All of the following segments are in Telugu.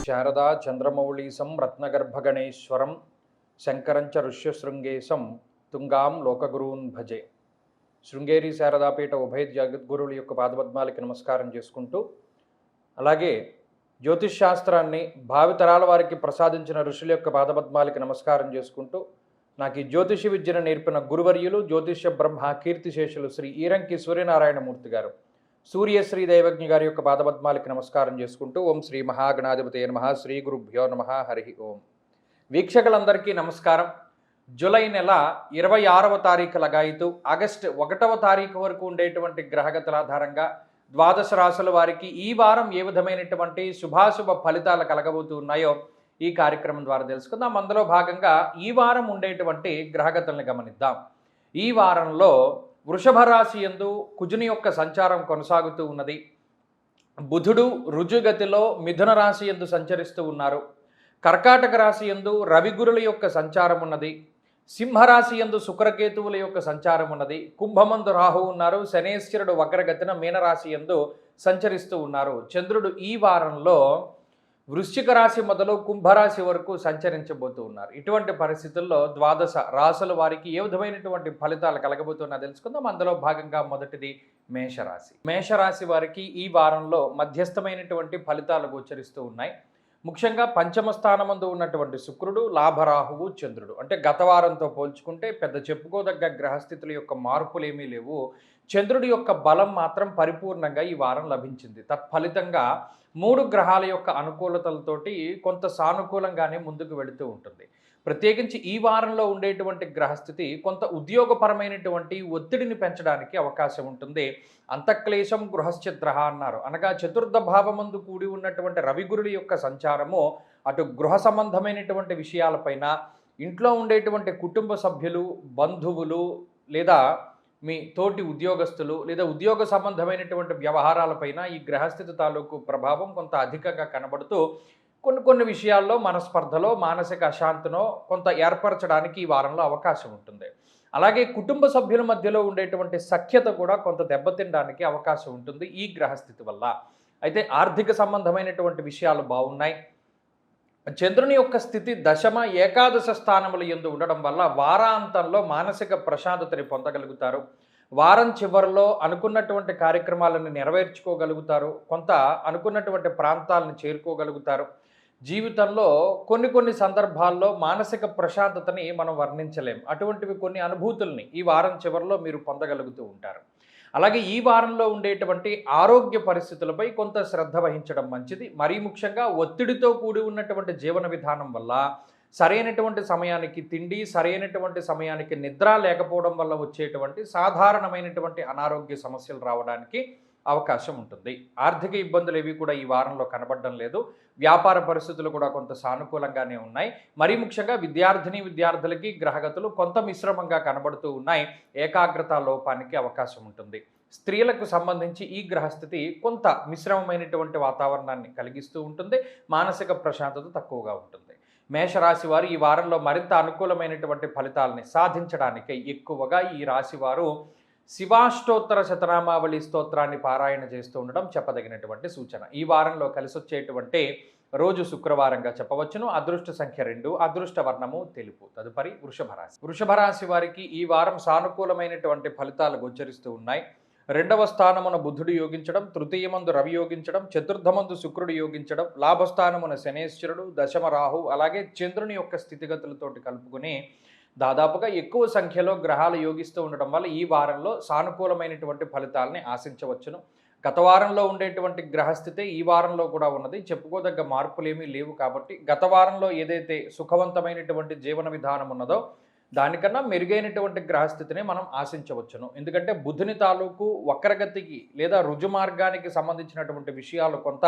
శారదా చంద్రమౌళీశం రత్నగర్భగణేశ్వరం శంకరంచ ఋష్యశృంగేశం తుంగాం లోకగురూన్ భజే. శృంగేరి శారదాపీఠ ఉభయ జగద్గురువుల యొక్క పాదపద్మాలకి నమస్కారం చేసుకుంటూ, అలాగే జ్యోతిష్ శాస్త్రాన్ని భావితరాల వారికి ప్రసాదించిన ఋషుల యొక్క పాదపద్మాలకి నమస్కారం చేసుకుంటూ, నాకు ఈ జ్యోతిష విద్యను నేర్పిన గురువర్యులు జ్యోతిష బ్రహ్మ కీర్తిశేషులు శ్రీ ఈరంకి సూర్యనారాయణమూర్తి గారు, సూర్యశ్రీ దైవజ్ఞ గారి యొక్క పాదపద్మాలకి నమస్కారం చేసుకుంటూ, ఓం శ్రీ మహాగణాధిపతయ నమః, శ్రీ గురుభ్యో నమః, హరి ఓం. వీక్షకులందరికీ నమస్కారం. జూలై నెల 26వ తారీఖు లగాయితూ ఆగస్టు 1వ తారీఖు వరకు ఉండేటువంటి గ్రహగతుల ఆధారంగా ద్వాదశ రాశుల వారికి ఈ వారం ఏ విధమైనటువంటి శుభాశుభ ఫలితాలు కలగబోతున్నాయో ఈ కార్యక్రమం ద్వారా తెలుసుకుందాం. అందులో భాగంగా ఈ వారం ఉండేటువంటి గ్రహగతుల్ని గమనిద్దాం. ఈ వారంలో వృషభ రాశి యందు కుజుని యొక్క సంచారం కొనసాగుతూ ఉన్నది. బుధుడు రుజుగతిలో మిథున రాశి యందు సంచరిస్తూ ఉన్నారు. కర్కాటక రాశి యందు రవిగురుల యొక్క సంచారం ఉన్నది. సింహరాశి యందు శుక్రకేతువుల యొక్క సంచారం ఉన్నది. కుంభమందు రాహు ఉన్నారు. శనేశ్వరుడు వక్రగతిన మీనరాశి యందు సంచరిస్తూ ఉన్నారు. చంద్రుడు ఈ వారంలో వృశ్చిక రాశి మొదలు కుంభరాశి వరకు సంచరించబోతూ ఉన్నారు. ఇటువంటి పరిస్థితుల్లో ద్వాదశ రాశుల వారికి ఏ విధమైనటువంటి ఫలితాలు కలగబోతున్నా తెలుసుకుందాం. అందులో భాగంగా మొదటిది మేషరాశి. మేషరాశి వారికి ఈ వారంలో మధ్యస్థమైనటువంటి ఫలితాలు గోచరిస్తూ ఉన్నాయి. ముఖ్యంగా పంచమ స్థానమందు ఉన్నటువంటి శుక్రుడు, లాభరాహువు, చంద్రుడు, అంటే గత వారంతో పోల్చుకుంటే పెద్ద చెప్పుకోదగ్గ గ్రహస్థితుల యొక్క మార్పులు ఏమీ లేవు. చంద్రుడి యొక్క బలం మాత్రం పరిపూర్ణంగా ఈ వారం లభించింది. తత్ఫలితంగా 3 గ్రహాల యొక్క అనుకూలతలతోటి కొంత సానుకూలంగానే ముందుకు వెళుతూ ఉంటుంది. ప్రత్యేకించి ఈ వారంలో ఉండేటువంటి గ్రహస్థితి కొంత ఉద్యోగపరమైనటువంటి ఒత్తిడిని పెంచడానికి అవకాశం ఉంటుంది. అంతఃక్లేశం గృహశ్చిత్ర అన్నారు. అనగా చతుర్థ భావమందు కూడి ఉన్నటువంటి రవిగురుడి యొక్క సంచారము అటు గృహ సంబంధమైనటువంటి విషయాలపైన, ఇంట్లో ఉండేటువంటి కుటుంబ సభ్యులు, బంధువులు, లేదా మీ తోటి ఉద్యోగస్తులు, లేదా ఉద్యోగ సంబంధమైనటువంటి వ్యవహారాలపైన ఈ గ్రహస్థితి తాలూకు ప్రభావం కొంత అధికంగా కనబడుతూ కొన్ని విషయాల్లో మనస్పర్ధలో, మానసిక అశాంతినో కొంత ఏర్పరచడానికి ఈ వారంలో అవకాశం ఉంటుంది. అలాగే కుటుంబ సభ్యుల మధ్యలో ఉండేటువంటి సఖ్యత కూడా కొంత దెబ్బతినడానికి అవకాశం ఉంటుంది ఈ గ్రహస్థితి వల్ల. అయితే ఆర్థిక సంబంధమైనటువంటి విషయాలు బాగున్నాయి. చంద్రుని యొక్క స్థితి దశమ ఏకాదశ స్థానముల యందు ఉండడం వల్ల వారాంతంలో మానసిక ప్రశాంతతని పొందగలుగుతారు. వారం చివరిలో అనుకున్నటువంటి కార్యక్రమాలను నెరవేర్చుకోగలుగుతారు. కొంత అనుకున్నటువంటి ప్రాంతాలను చేరుకోగలుగుతారు. జీవితంలో కొన్ని సందర్భాల్లో మానసిక ప్రశాంతతని మనం వర్ణించలేం. అటువంటివి కొన్ని అనుభూతుల్ని ఈ వారం చివరిలో మీరు పొందగలుగుతూ ఉంటారు. అలాగే ఈ వారంలో ఉండేటువంటి ఆరోగ్య పరిస్థితులపై కొంత శ్రద్ధ వహించడం మంచిది. మరీ ముఖ్యంగా ఒత్తిడితో కూడి ఉన్నటువంటి జీవన విధానం వల్ల సరైనటువంటి సమయానికి తిండి, సరైనటువంటి సమయానికి నిద్ర లేకపోవడం వల్ల వచ్చేటువంటి సాధారణమైనటువంటి అనారోగ్య సమస్యలు రావడానికి అవకాశం ఉంటుంది. ఆర్థిక ఇబ్బందులు ఏవి కూడా ఈ వారంలో కనబడడం లేదు. వ్యాపార పరిస్థితులు కూడా కొంత సానుకూలంగానే ఉన్నాయి. మరీ ముఖ్యంగా విద్యార్థులకి గ్రహగతులు కొంత మిశ్రమంగా కనబడుతూ ఉన్నాయి. ఏకాగ్రత లోపానికి అవకాశం ఉంటుంది. స్త్రీలకు సంబంధించి ఈ గ్రహస్థితి కొంత మిశ్రమమైనటువంటి వాతావరణాన్ని కలిగిస్తూ ఉంటుంది. మానసిక ప్రశాంతత తక్కువగా ఉంటుంది. మేషరాశి వారు ఈ వారంలో మరింత అనుకూలమైనటువంటి ఫలితాలని సాధించడానికి ఎక్కువగా ఈ రాశివారు శివాష్టోత్తర శతనామావళి స్తోత్రాన్ని పారాయణ చేస్తూ ఉండడం చెప్పదగినటువంటి సూచన. ఈ వారంలో కలిసి వచ్చేటువంటి రోజు శుక్రవారంగా చెప్పవచ్చును. అదృష్ట సంఖ్య 2, అదృష్ట వర్ణము తెలుపు. తదుపరి వృషభ రాశి. వృషభ రాశి వారికి ఈ వారం సానుకూలమైనటువంటి ఫలితాలు గోచరిస్తూ ఉన్నాయి. 2వ స్థానమున బుధుడు యోగించడం, తృతీయమందు రవి యోగించడం, చతుర్థమందు శుక్రుడు యోగించడం, లాభస్థానమున శనేశ్వరుడు, దశమ రాహు, అలాగే చంద్రుని యొక్క స్థితిగతులతోటి కలుపుకుని దాదాపుగా ఎక్కువ సంఖ్యలో గ్రహాలు యోగిస్తూ ఉండడం వల్ల ఈ వారంలో సానుకూలమైనటువంటి ఫలితాలని ఆశించవచ్చును. గత వారంలో ఉండేటువంటి గ్రహస్థితి ఈ వారంలో కూడా ఉన్నది. చెప్పుకోదగ్గ మార్పులు ఏమీ లేవు. కాబట్టి గత వారంలో ఏదైతే సుఖవంతమైనటువంటి జీవన విధానం ఉన్నదో దానికన్నా మెరుగైనటువంటి గ్రహస్థితిని మనం ఆశించవచ్చును. ఎందుకంటే బుధుని తాలూకు వక్రగతికి లేదా రుజు మార్గానికి సంబంధించినటువంటి విషయాలు కొంత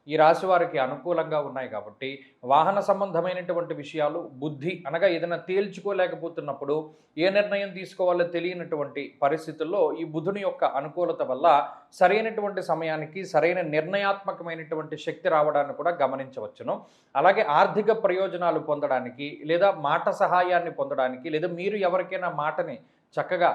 ఈ రాశి వారికి అనుకూలంగా ఉన్నాయి. కాబట్టి వాహన సంబంధమైనటువంటి విషయాలు, బుద్ధి అనగా ఏదైనా తేల్చుకోలేకపోతున్నప్పుడు, ఏ నిర్ణయం తీసుకోవాలో తెలియనటువంటి పరిస్థితుల్లో ఈ బుధుని యొక్క అనుకూలత వల్ల సరైనటువంటి సమయానికి సరైన నిర్ణయాత్మకమైనటువంటి శక్తి రావడాన్ని కూడా గమనించవచ్చును. అలాగే ఆర్థిక ప్రయోజనాలు పొందడానికి, లేదా మాట సహాయాన్ని పొందడానికి, లేదా మీరు ఎవరికైనా మాటని చక్కగా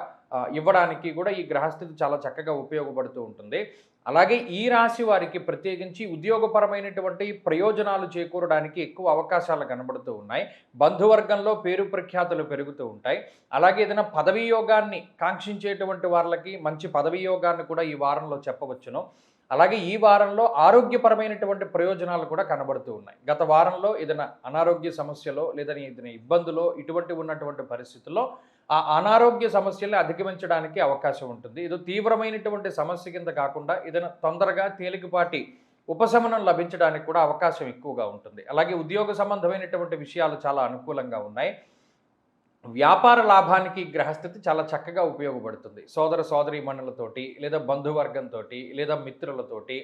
ఇవ్వడానికి కూడా ఈ గ్రహస్థితి చాలా చక్కగా ఉపయోగపడుతూ ఉంటుంది. అలాగే ఈ రాశి వారికి ప్రత్యేకించి ఉద్యోగపరమైనటువంటి ప్రయోజనాలు చేకూరడానికి ఎక్కువ అవకాశాలు కనబడుతూ ఉన్నాయి. బంధువర్గంలో పేరు ప్రఖ్యాతులు పెరుగుతూ ఉంటాయి. అలాగే ఏదైనా పదవీ యోగాన్ని కాంక్షించేటువంటి వాళ్ళకి మంచి పదవీ యోగాన్ని కూడా ఈ వారంలో చెప్పవచ్చును. అలాగే ఈ వారంలో ఆరోగ్యపరమైనటువంటి ప్రయోజనాలు కూడా కనబడుతూ ఉన్నాయి. గత వారంలో ఏదైనా అనారోగ్య సమస్యలో లేదా ఏదైనా ఇబ్బందులో ఇటువంటి ఉన్నటువంటి పరిస్థితుల్లో ఆ అనారోగ్య సమస్యల్ని అధిగమించడానికి అవకాశం ఉంటుంది. ఏదో తీవ్రమైనటువంటి సమస్య కింద కాకుండా ఏదైనా తొందరగా తేలికపాటి ఉపశమనం లభించడానికి కూడా అవకాశం ఎక్కువగా ఉంటుంది. అలాగే ఉద్యోగ సంబంధమైనటువంటి విషయాలు చాలా అనుకూలంగా ఉన్నాయి. వ్యాపార లాభానికి గ్రహస్థితి చాలా చక్కగా ఉపయోగపడుతుంది. సోదర సోదరీమణులతోటి లేదా బంధువర్గంతోటి లేదా మిత్రులతోటి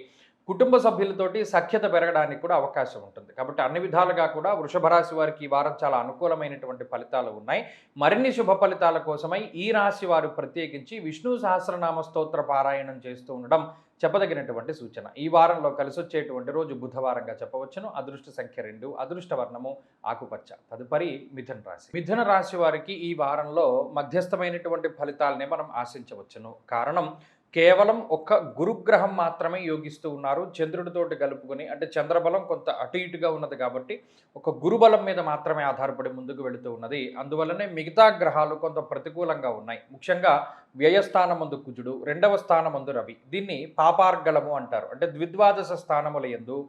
కుటుంబ సభ్యులతోటి సఖ్యత పెరగడానికి కూడా అవకాశం ఉంటుంది. కాబట్టి అన్ని విధాలుగా కూడా వృషభ రాశి వారికి ఈ వారం చాలా అనుకూలమైనటువంటి ఫలితాలు ఉన్నాయి. మరిన్ని శుభ ఫలితాల కోసమై ఈ రాశి వారు ప్రత్యేకించి విష్ణు సహస్రనామ స్తోత్ర పారాయణం చేస్తూ ఉండడం చెప్పదగినటువంటి సూచన. ఈ వారంలో కలిసొచ్చేటువంటి రోజు బుధవారంగా చెప్పవచ్చును. అదృష్ట సంఖ్య 2, అదృష్ట వర్ణము ఆకుపచ్చ. తదుపరి మిథున రాశి. మిథున రాశి వారికి ఈ వారంలో మధ్యస్థమైనటువంటి ఫలితాలనే మనం ఆశించవచ్చును. కారణం కేవలం ఒక్క గురుగ్రహం మాత్రమే యోగిస్తూ ఉన్నారు. చంద్రుడితోటి కలుపుకొని, అంటే చంద్రబలం కొంత అటు ఇటుగా ఉన్నది కాబట్టి ఒక గురుబలం మీద మాత్రమే ఆధారపడి ముందుకు వెళుతూ ఉన్నది. అందువల్లనే మిగతా గ్రహాలు కొంత ప్రతికూలంగా ఉన్నాయి. ముఖ్యంగా వ్యయస్థానమందు కుజుడు, 2వ స్థానమందు రవి. దీన్ని పాపార్గళము అంటారు. అంటే ద్విద్వాదశ స్థానముల యందు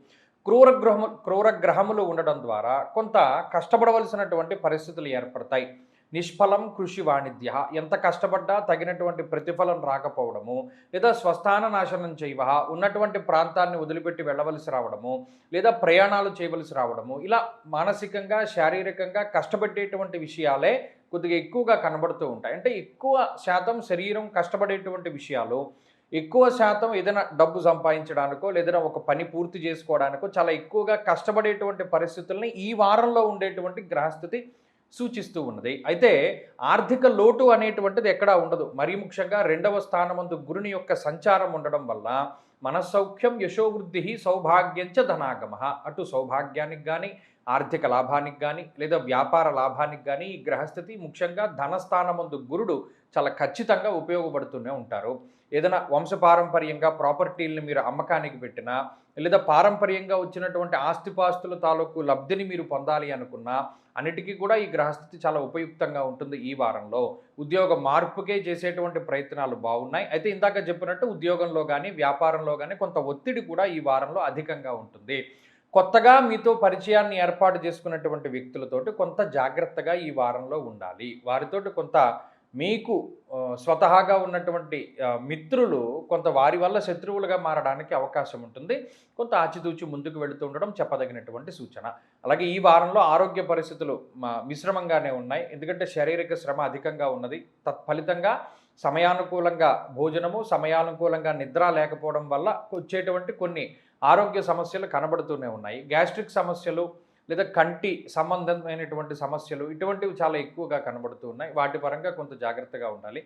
క్రూరగ్రహములు ఉండడం ద్వారా కొంత కష్టపడవలసినటువంటి పరిస్థితులు ఏర్పడతాయి. నిష్ఫలం కృషి వాణిజ్య, ఎంత కష్టపడ్డా తగినటువంటి ప్రతిఫలం రాకపోవడము, లేదా స్వస్థాన నాశనం చేయవ, ఉన్నటువంటి ప్రాంతాన్ని వదిలిపెట్టి వెళ్ళవలసి రావడము, లేదా ప్రయాణాలు చేయవలసి రావడము, ఇలా మానసికంగా శారీరకంగా కష్టపడేటువంటి విషయాలే కొద్దిగా ఎక్కువగా కనబడుతూ ఉంటాయి. అంటే ఎక్కువ శాతం శరీరం కష్టపడేటువంటి విషయాలు, ఎక్కువ శాతం ఏదైనా డబ్బు సంపాదించడానికో లేదా ఒక పని పూర్తి చేసుకోవడానికో చాలా ఎక్కువగా కష్టపడేటువంటి పరిస్థితుల్ని ఈ వారంలో ఉండేటువంటి గ్రహస్థితి సూచిస్తూ ఉన్నది. అయితే ఆర్థిక లోటు అనేటువంటిది ఎక్కడా ఉండదు. మరీ ముఖ్యంగా 2వ స్థానమందు గురుని యొక్క సంచారం ఉండడం వల్ల మనస్సౌఖ్యం యశోవృద్ధి సౌభాగ్యంచ ధనాగమ, అటు సౌభాగ్యానికి కానీ ఆర్థిక లాభానికి కానీ లేదా వ్యాపార లాభానికి కానీ ఈ గ్రహస్థితి ముఖ్యంగా ధనస్థానమందు గురుడు చాలా ఖచ్చితంగా ఉపయోగపడుతూనే ఉంటారు. ఏదైనా వంశపారంపర్యంగా ప్రాపర్టీలను మీరు అమ్మకానికి పెట్టినా లేదా పారంపర్యంగా వచ్చినటువంటి ఆస్తిపాస్తుల తాలూకు లబ్ధిని మీరు పొందాలి అనుకున్నా అన్నిటికీ కూడా ఈ గ్రహస్థితి చాలా ఉపయుక్తంగా ఉంటుంది. ఈ వారంలో ఉద్యోగ మార్పుకే చేసేటువంటి ప్రయత్నాలు బాగున్నాయి. అయితే ఇందాక చెప్పినట్టు ఉద్యోగంలో కానీ వ్యాపారంలో కానీ కొంత ఒత్తిడి కూడా ఈ వారంలో అధికంగా ఉంటుంది. కొత్తగా మీతో పరిచయాన్ని ఏర్పాటు చేసుకున్నటువంటి వ్యక్తులతోటి కొంత జాగ్రత్తగా ఈ వారంలో ఉండాలి. వారితోటి కొంత మీకు స్వతహాగా ఉన్నటువంటి మిత్రులు కొంత వారి వల్ల శత్రువులుగా మారడానికి అవకాశం ఉంటుంది. కొంత ఆచితూచి ముందుకు వెళుతూ ఉండడం చెప్పదగినటువంటి సూచన. అలాగే ఈ వారంలో ఆరోగ్య పరిస్థితులు మిశ్రమంగానే ఉన్నాయి. ఎందుకంటే శారీరక శ్రమ అధికంగా ఉన్నది. తత్ఫలితంగా సమయానుకూలంగా భోజనము, సమయానుకూలంగా నిద్ర లేకపోవడం వల్ల వచ్చేటువంటి కొన్ని ఆరోగ్య సమస్యలు కనబడుతూనే ఉన్నాయి. గ్యాస్ట్రిక్ సమస్యలు లేదా కంటి సంబంధమైనటువంటి సమస్యలు ఇటువంటివి చాలా ఎక్కువగా కనబడుతూ ఉన్నాయి. వాటి పరంగా కొంత జాగ్రత్తగా ఉండాలి.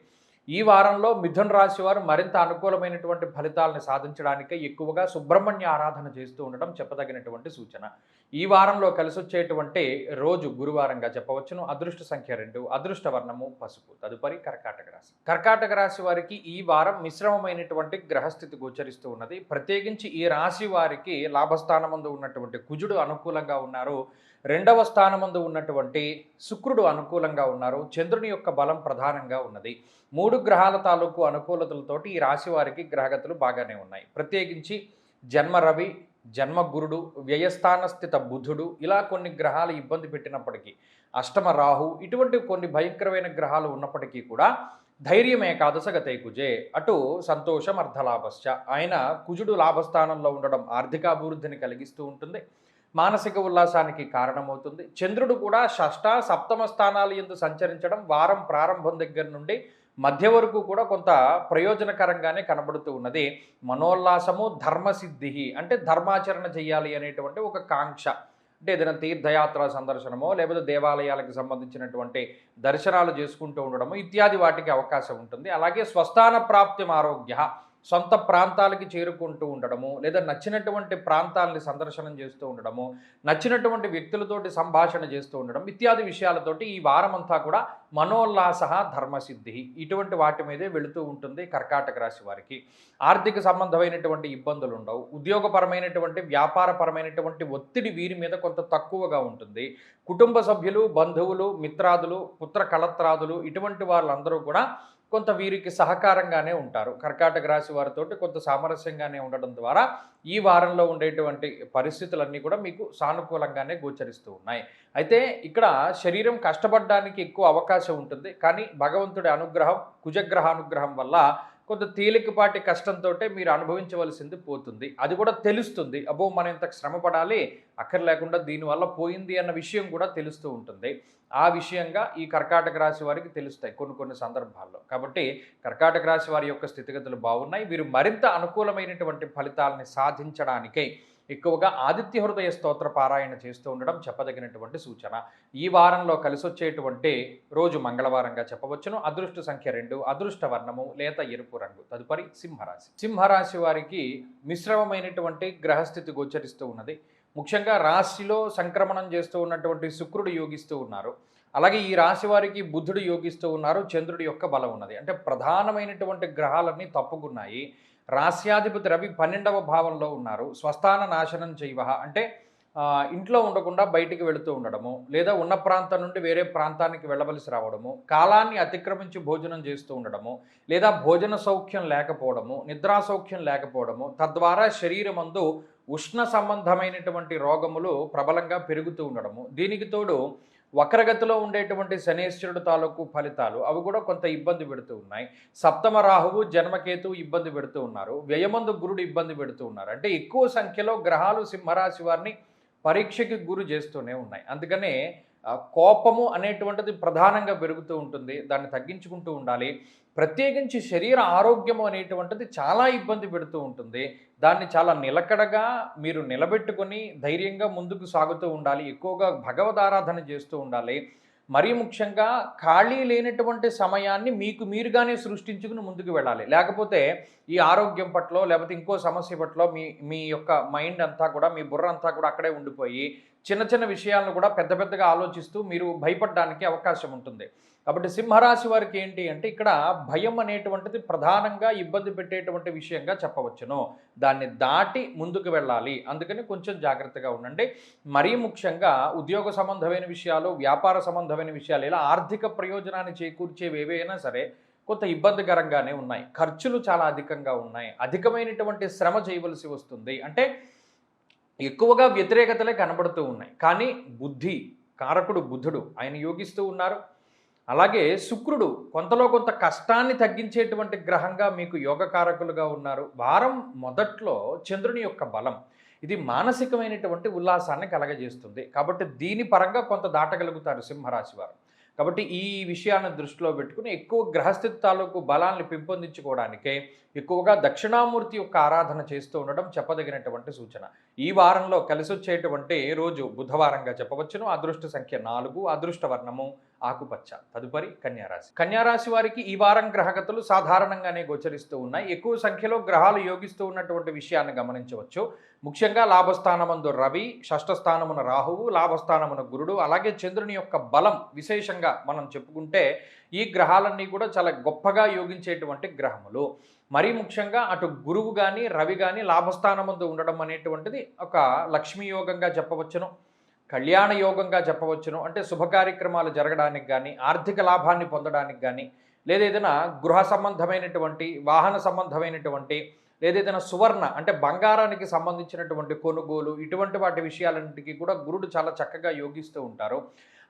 ఈ వారంలో మిథున రాశి వారు మరింత అనుకూలమైనటువంటి ఫలితాలను సాధించడానికే ఎక్కువగా సుబ్రహ్మణ్య ఆరాధన చేస్తూ ఉండడం చెప్పదగినటువంటి సూచన. ఈ వారంలో కలిసొచ్చేటువంటి రోజు గురువారంగా చెప్పవచ్చును. అదృష్ట సంఖ్య 2, అదృష్ట వర్ణము పసుపు. తదుపరి కర్కాటక రాశి. కర్కాటక రాశి వారికి ఈ వారం మిశ్రమమైనటువంటి గ్రహస్థితి గోచరిస్తూ ఉన్నది. ప్రత్యేకించి ఈ రాశి వారికి లాభస్థానమందు ఉన్నటువంటి కుజుడు అనుకూలంగా ఉన్నారు. 2వ స్థానమందు ఉన్నటువంటి శుక్రుడు అనుకూలంగా ఉన్నారు. చంద్రుని యొక్క బలం ప్రధానంగా ఉన్నది. 3 గ్రహాల తాలూకు అనుకూలతలతోటి ఈ రాశి వారికి గ్రహగతులు బాగానే ఉన్నాయి. ప్రత్యేకించి జన్మ రవి, జన్మ గురుడు, వ్యయస్థాన స్థిత బుధుడు, ఇలా కొన్ని గ్రహాలు ఇబ్బంది పెట్టినప్పటికీ, అష్టమ రాహు, ఇటువంటి కొన్ని భయంకరమైన గ్రహాలు ఉన్నప్పటికీ కూడా ధైర్యం ఏకాదశ గతే కుజే, అటు సంతోషం అర్ధలాభశ్చ. ఆయన కుజుడు లాభస్థానంలో ఉండడం ఆర్థిక అభివృద్ధిని కలిగిస్తూ ఉంటుంది, మానసిక ఉల్లాసానికి కారణమవుతుంది. చంద్రుడు కూడా షష్ఠ, సప్తమ స్థానాలు యందు సంచరించడం వారం ప్రారంభం దగ్గర నుండి మధ్య వరకు కూడా కొంత ప్రయోజనకరంగానే కనబడుతూ ఉన్నది. మనోల్లాసము, ధర్మసిద్ధి, అంటే ధర్మాచరణ చేయాలి అనేటువంటి ఒక కాంక్ష, అంటే ఏదైనా తీర్థయాత్ర సందర్శనమో లేకపోతే దేవాలయాలకు సంబంధించినటువంటి దర్శనాలు చేసుకుంటూ ఉండడము ఇత్యాది వాటికి అవకాశం ఉంటుంది. అలాగే స్వస్థాన ప్రాప్తి ఆరోగ్య, సొంత ప్రాంతాలకి చేరుకుంటూ ఉండడము, లేదా నచ్చినటువంటి ప్రాంతాలని సందర్శనం చేస్తూ ఉండడము, నచ్చినటువంటి వ్యక్తులతోటి సంభాషణ చేస్తూ ఉండడం ఇత్యాది విషయాలతోటి ఈ వారమంతా కూడా మనోల్లాస ధర్మసిద్ధి ఇటువంటి వాటి మీదే వెళుతూ ఉంటుంది కర్కాటక రాశి వారికి. ఆర్థిక సంబంధమైనటువంటి ఇబ్బందులు ఉండవు. ఉద్యోగపరమైనటువంటి వ్యాపారపరమైనటువంటి ఒత్తిడి వీరి మీద కొంత తక్కువగా ఉంటుంది. కుటుంబ సభ్యులు, బంధువులు, మిత్రాదులు, పుత్ర కళత్రాదులు ఇటువంటి వాళ్ళందరూ కూడా కొంత వీరికి సహకారంగానే ఉంటారు. కర్కాటక రాశి వారితోటి కొంత సామరస్యంగానే ఉండడం ద్వారా ఈ వారంలో ఉండేటువంటి పరిస్థితులన్నీ కూడా మీకు సానుకూలంగానే గోచరిస్తూ ఉన్నాయి. అయితే ఇక్కడ శరీరం కష్టపడడానికి ఎక్కువ అవకాశం ఉంటుంది. కానీ భగవంతుడి అనుగ్రహం, కుజగ్రహ అనుగ్రహం వల్ల కొంత తేలికపాటి కష్టంతోటే మీరు అనుభవించవలసింది పోతుంది. అది కూడా తెలుస్తుంది. అబ్బో, మనం ఇంత శ్రమ పడాలి, అక్కర్లేకుండా దీనివల్ల పోయింది అన్న విషయం కూడా తెలుస్తూ ఉంటుంది. ఆ విషయంగా ఈ కర్కాటక రాశి వారికి తెలుస్తాయి కొన్ని కొన్ని సందర్భాల్లో. కాబట్టి కర్కాటక రాశి వారి యొక్క స్థితిగతులు బాగున్నాయి. వీరు మరింత అనుకూలమైనటువంటి ఫలితాలని సాధించడానికై ఎక్కువగా ఆదిత్య హృదయ స్తోత్ర పారాయణ చేస్తూ ఉండడం చెప్పదగినటువంటి సూచన. ఈ వారంలో కలిసొచ్చేటువంటి రోజు మంగళవారంగా చెప్పవచ్చును. అదృష్ట సంఖ్య 2, అదృష్ట వర్ణము లేత ఎరుపు రంగు. తదుపరి సింహరాశి. సింహరాశి వారికి మిశ్రమమైనటువంటి గ్రహస్థితి గోచరిస్తూ ఉన్నది. ముఖ్యంగా రాశిలో సంక్రమణం చేస్తూ ఉన్నటువంటి శుక్రుడు యోగిస్తూ ఉన్నారు. అలాగే ఈ రాశి వారికి బుధుడు యోగిస్తూ ఉన్నారు. చంద్రుడి యొక్క బలం ఉన్నది. అంటే ప్రధానమైనటువంటి గ్రహాలన్నీ తప్పుకున్నాయి. రాశ్యాధిపతి రవి 12వ భావంలో ఉన్నారు. స్వస్థాన నాశనం చేయవ అంటే ఇంట్లో ఉండకుండా బయటికి వెళుతూ ఉండడము, లేదా ఉన్న ప్రాంతం నుండి వేరే ప్రాంతానికి వెళ్ళవలసి రావడము, కాలాన్ని అతిక్రమించి భోజనం చేస్తూ ఉండడము, లేదా భోజన సౌఖ్యం లేకపోవడము, నిద్రా సౌఖ్యం లేకపోవడము, తద్వారా శరీరమందు ఉష్ణ సంబంధమైనటువంటి రోగములు ప్రబలంగా పెరుగుతూ ఉండడము. దీనికి తోడు వక్రగతిలో ఉండేటువంటి శనేశ్వరుడు తాలూకు ఫలితాలు అవి కూడా కొంత ఇబ్బంది పెడుతూ ఉన్నాయి. సప్తమ రాహువు, జన్మకేతు ఇబ్బంది పెడుతూ ఉన్నారు. వ్యయమందు గురుడు ఇబ్బంది పెడుతూ ఉన్నారు. అంటే ఎక్కువ సంఖ్యలో గ్రహాలు సింహరాశి వారిని పరీక్షకి గురి చేస్తూనే ఉన్నాయి. అందుకనే కోపము అనేటువంటిది ప్రధానంగా పెరుగుతూ ఉంటుంది. దాన్ని తగ్గించుకుంటూ ఉండాలి. ప్రత్యేకించి శరీర ఆరోగ్యము అనేటువంటిది చాలా ఇబ్బంది పెడుతూ ఉంటుంది. దాన్ని చాలా నిలకడగా మీరు నిలబెట్టుకొని ధైర్యంగా ముందుకు సాగుతూ ఉండాలి. ఎక్కువగా భగవదారాధన చేస్తూ ఉండాలి. మరీ ముఖ్యంగా ఖాళీ లేనటువంటి సమయాన్ని మీకు మీరుగానే సృష్టించుకుని ముందుకు వెళ్ళాలి. లేకపోతే ఈ ఆరోగ్యం పట్ల లేకపోతే ఇంకో సమస్య పట్ల మీ మీ యొక్క మైండ్ అంతా కూడా, మీ బుర్ర అంతా కూడా అక్కడే ఉండిపోయి చిన్న చిన్న విషయాలను కూడా పెద్ద పెద్దగా ఆలోచిస్తూ మీరు భయపడడానికి అవకాశం ఉంటుంది. కాబట్టి సింహరాశి వారికి ఏంటి అంటే ఇక్కడ భయం అనేటువంటిది ప్రధానంగా ఇబ్బంది పెట్టేటువంటి విషయంగా చెప్పవచ్చును. దాన్ని దాటి ముందుకు వెళ్ళాలి. అందుకని కొంచెం జాగ్రత్తగా ఉండండి. మరీ ముఖ్యంగా ఉద్యోగ సంబంధమైన విషయాలు, వ్యాపార సంబంధమైన విషయాలు, ఇలా ఆర్థిక ప్రయోజనాన్ని చేకూర్చేవి ఏవైనా సరే కొంత ఇబ్బందికరంగానే ఉన్నాయి. ఖర్చులు చాలా అధికంగా ఉన్నాయి. అధికమైనటువంటి శ్రమ చేయవలసి వస్తుంది. అంటే ఎక్కువగా వ్యతిరేకతలే కనబడుతూ ఉన్నాయి. కానీ బుద్ధి కారకుడు బుధుడు ఆయన యోగిస్తూ ఉన్నారు. అలాగే శుక్రుడు కొంతలో కొంత కష్టాన్ని తగ్గించేటువంటి గ్రహంగా మీకు యోగకారకులుగా ఉన్నారు. వారం మొదట్లో చంద్రుని యొక్క బలం ఇది మానసికమైనటువంటి ఉల్లాసాన్ని కలగజేస్తుంది. కాబట్టి దీని పరంగా కొంత దాటగలుగుతారు సింహరాశి వారు. కాబట్టి ఈ విషయాన్ని దృష్టిలో పెట్టుకుని ఎక్కువ గ్రహస్థితి తాలూకు బలాన్ని పెంపొందించుకోవడానికే ఎక్కువగా దక్షిణామూర్తి యొక్క ఆరాధన చేస్తూ ఉండడం చెప్పదగినటువంటి సూచన. ఈ వారంలో కలిసొచ్చేటువంటి రోజు బుధవారంగా చెప్పవచ్చును. అదృష్ట సంఖ్య 4, అదృష్ట వర్ణము ఆకుపచ్చ. తదుపరి కన్యారాశి. కన్యారాశి వారికి ఈ వారం గ్రహగతులు సాధారణంగానే గోచరిస్తూ ఉన్నాయి. ఎక్కువ సంఖ్యలో గ్రహాలు యోగిస్తూ ఉన్నటువంటి విషయాన్ని గమనించవచ్చు. ముఖ్యంగా లాభస్థానమందు రవి, షష్ఠస్థానమున రాహువు, లాభస్థానమున గురుడు, అలాగే చంద్రుని యొక్క బలం విశేషంగా మనం చెప్పుకుంటే ఈ గ్రహాలన్నీ కూడా చాలా గొప్పగా యోగించేటువంటి గ్రహములు. మరీ ముఖ్యంగా అటు గురువు కానీ రవి కానీ లాభస్థానమందు ఉండడం అనేటువంటిది ఒక లక్ష్మీ యోగంగా చెప్పవచ్చును, కళ్యాణ యోగంగా చెప్పవచ్చును. అంటే శుభ కార్యక్రమాలు జరగడానికి కానీ, ఆర్థిక లాభాన్ని పొందడానికి కానీ, లేదా ఏదైనా గృహ సంబంధమైనటువంటి, వాహన సంబంధమైనటువంటి, లేదా ఏదైనా సువర్ణ అంటే బంగారానికి సంబంధించినటువంటి కొనుగోలు, ఇటువంటి వాటి విషయాలన్నిటికీ కూడా గురుడు చాలా చక్కగా యోగిస్తూ ఉంటారు.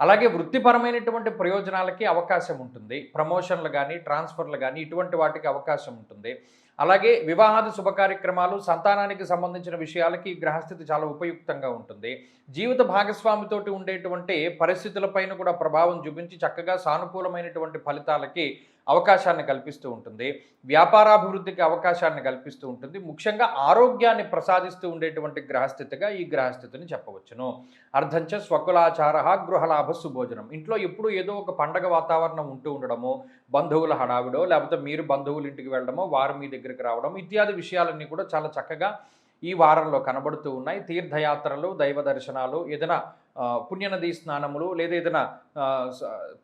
అలాగే వృత్తిపరమైనటువంటి ప్రయోజనాలకి అవకాశం ఉంటుంది. ప్రమోషన్లు కానీ, ట్రాన్స్ఫర్లు కానీ ఇటువంటి వాటికి అవకాశం ఉంటుంది. అలాగే వివాహాది శుభ కార్యక్రమాలు, సంతానానికి సంబంధించిన విషయాలకి గ్రహస్థితి చాలా ఉపయుక్తంగా ఉంటుంది. జీవిత భాగస్వామితోటి ఉండేటువంటి పరిస్థితులపైన కూడా ప్రభావం చూపించి చక్కగా సానుకూలమైనటువంటి ఫలితాలకి అవకాశాన్ని కల్పిస్తూ ఉంటుంది. వ్యాపారాభివృద్ధికి అవకాశాన్ని కల్పిస్తూ ఉంటుంది. ముఖ్యంగా ఆరోగ్యాన్ని ప్రసాదిస్తూ ఉండేటువంటి గ్రహస్థితిగా ఈ గ్రహస్థితిని చెప్పవచ్చును. అర్ధంచ స్వకులాచార గృహలాభ సుభోజనం. ఇంట్లో ఎప్పుడూ ఏదో ఒక పండగ వాతావరణం ఉంటూ ఉండడము, బంధువుల హడావిడో లేకపోతే మీరు బంధువుల ఇంటికి వెళ్ళడమో, వారు మీ దగ్గరికి రావడం ఇత్యాది విషయాలన్నీ కూడా చాలా చక్కగా ఈ వారంలో కనబడుతూ ఉన్నాయి. తీర్థయాత్రలు, దైవ దర్శనాలు, ఏదైనా పుణ్యనదీ స్నానములు, లేదా ఏదైనా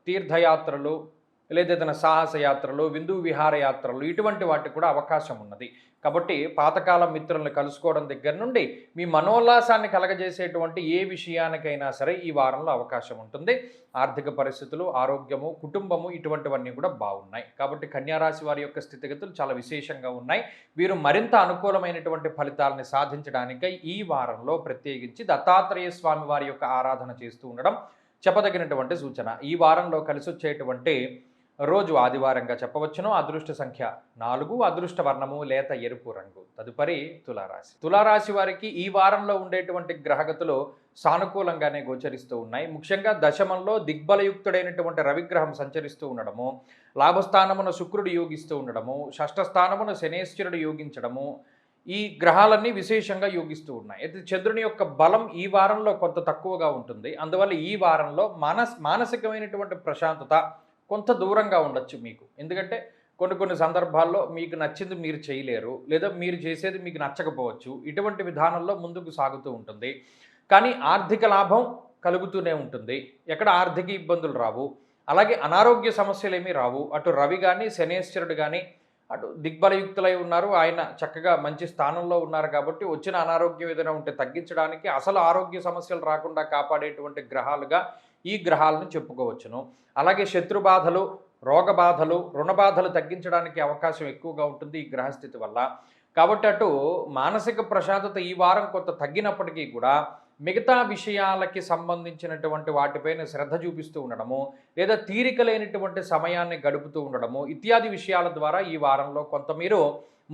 తీర్థయాత్రలు, లేదా ఏదైనా సాహసయాత్రలు, విందు విహారయాత్రలు ఇటువంటి వాటికి కూడా అవకాశం ఉన్నది. కాబట్టి పాతకాల మిత్రులను కలుసుకోవడం దగ్గర నుండి మీ మనోల్లాసాన్ని కలగజేసేటువంటి ఏ విషయానికైనా సరే ఈ వారంలో అవకాశం ఉంటుంది. ఆర్థిక పరిస్థితులు, ఆరోగ్యము, కుటుంబము ఇటువంటివన్నీ కూడా బాగున్నాయి. కాబట్టి కన్యారాశి వారి యొక్క స్థితిగతులు చాలా విశేషంగా ఉన్నాయి. వీరు మరింత అనుకూలమైనటువంటి ఫలితాలని సాధించడానికై ఈ వారంలో ప్రత్యేకించి దత్తాత్రేయ స్వామి వారి యొక్క ఆరాధన చేస్తూ ఉండడం చెప్పదగినటువంటి సూచన. ఈ వారంలో కలిసి వచ్చేటువంటి రోజు ఆదివారంగా చెప్పవచ్చును. అదృష్ట సంఖ్య 4, అదృష్ట వర్ణము లేత ఎరుపు రంగు. తదుపరి తులారాశి. తులారాశి వారికి ఈ వారంలో ఉండేటువంటి గ్రహగతులు సానుకూలంగానే గోచరిస్తూ ఉన్నాయి. ముఖ్యంగా దశమంలో దిగ్బలయుక్తుడైనటువంటి రవిగ్రహం సంచరిస్తూ ఉండడము, లాభస్థానమున శుక్రుడు యోగిస్తూ ఉండడము, షష్ఠస్థానమున శనేశ్వరుడు యోగించడము, ఈ గ్రహాలన్నీ విశేషంగా యోగిస్తూ ఉన్నాయి. అయితే చంద్రుని యొక్క బలం ఈ వారంలో కొంత తక్కువగా ఉంటుంది. అందువల్ల ఈ వారంలో మానసికమైనటువంటి ప్రశాంతత కొంత దూరంగా ఉండొచ్చు మీకు. ఎందుకంటే కొన్ని సందర్భాల్లో మీకు నచ్చింది మీరు చేయలేరు, లేదా మీరు చేసేది మీకు నచ్చకపోవచ్చు. ఇటువంటి విధానంలో ముందుకు సాగుతూ ఉంటుంది. కానీ ఆర్థిక లాభం కలుగుతూనే ఉంటుంది. ఎక్కడ ఆర్థిక ఇబ్బందులు రావు. అలాగే అనారోగ్య సమస్యలు ఏమీ రావు. అటు రవి కానీ శనేశ్వరుడు కానీ అటు దిగ్బలయుక్తులై ఉన్నారు. ఆయన చక్కగా మంచి స్థానంలో ఉన్నారు కాబట్టి వచ్చిన అనారోగ్యం ఏదైనా ఉంటే తగ్గించడానికి, అసలు ఆరోగ్య సమస్యలు రాకుండా కాపాడేటువంటి గ్రహాలుగా ఈ గ్రహాలను చెప్పుకోవచ్చును. అలాగే శత్రుబాధలు, రోగబాధలు, రుణబాధలు తగ్గించడానికి అవకాశం ఎక్కువగా ఉంటుంది ఈ గ్రహస్థితి వల్ల. కాబట్టి అటు మానసిక ప్రశాంతత ఈ వారం కొంత తగ్గినప్పటికీ కూడా మిగతా విషయాలకి సంబంధించినటువంటి వాటిపైన శ్రద్ధ చూపిస్తూ ఉండడము, లేదా తీరిక లేనటువంటి సమయాన్ని గడుపుతూ ఉండడము ఇత్యాది విషయాల ద్వారా ఈ వారంలో కొంత మీరు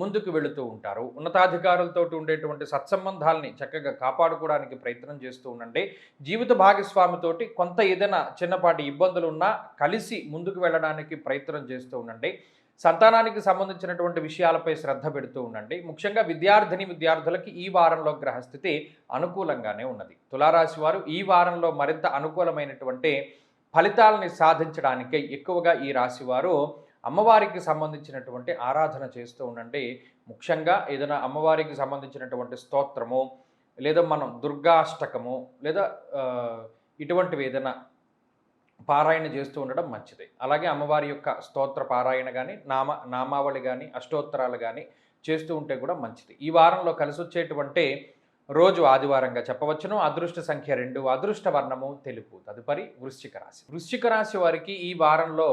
ముందుకు వెళుతూ ఉంటారు. ఉన్నతాధికారులతో ఉండేటువంటి సత్సంబంధాలని చక్కగా కాపాడుకోవడానికి ప్రయత్నం చేస్తూ ఉండండి. జీవిత భాగస్వామితోటి కొంత ఏదైనా చిన్నపాటి ఇబ్బందులు ఉన్నా కలిసి ముందుకు వెళ్ళడానికి ప్రయత్నం చేస్తూ ఉండండి. సంతానానికి సంబంధించినటువంటి విషయాలపై శ్రద్ధ పెడుతూ ఉండండి. ముఖ్యంగా విద్యార్థులకి ఈ వారంలో గ్రహస్థితి అనుకూలంగానే ఉన్నది. తులారాశి వారు ఈ వారంలో మరింత అనుకూలమైనటువంటి ఫలితాలని సాధించడానికై ఎక్కువగా ఈ రాశి వారు అమ్మవారికి సంబంధించినటువంటి ఆరాధన చేస్తూ ఉండండి. ముఖ్యంగా ఏదైనా అమ్మవారికి సంబంధించినటువంటి స్తోత్రము, లేదా మనం దుర్గాష్టకము, లేదా ఇటువంటివి ఏదైనా పారాయణ చేస్తూ ఉండడం మంచిది. అలాగే అమ్మవారి యొక్క స్తోత్ర పారాయణ కానీ, నామావళి కానీ, అష్టోత్తరాలు కానీ చేస్తూ ఉంటే కూడా మంచిది. ఈ వారంలో కలిసి వచ్చేటువంటి రోజు ఆదివారంగా చెప్పవచ్చును. అదృష్ట సంఖ్య 2, అదృష్ట వర్ణము తెలుపు. తదుపరి వృశ్చిక రాశి. వృశ్చిక రాశి వారికి ఈ వారంలో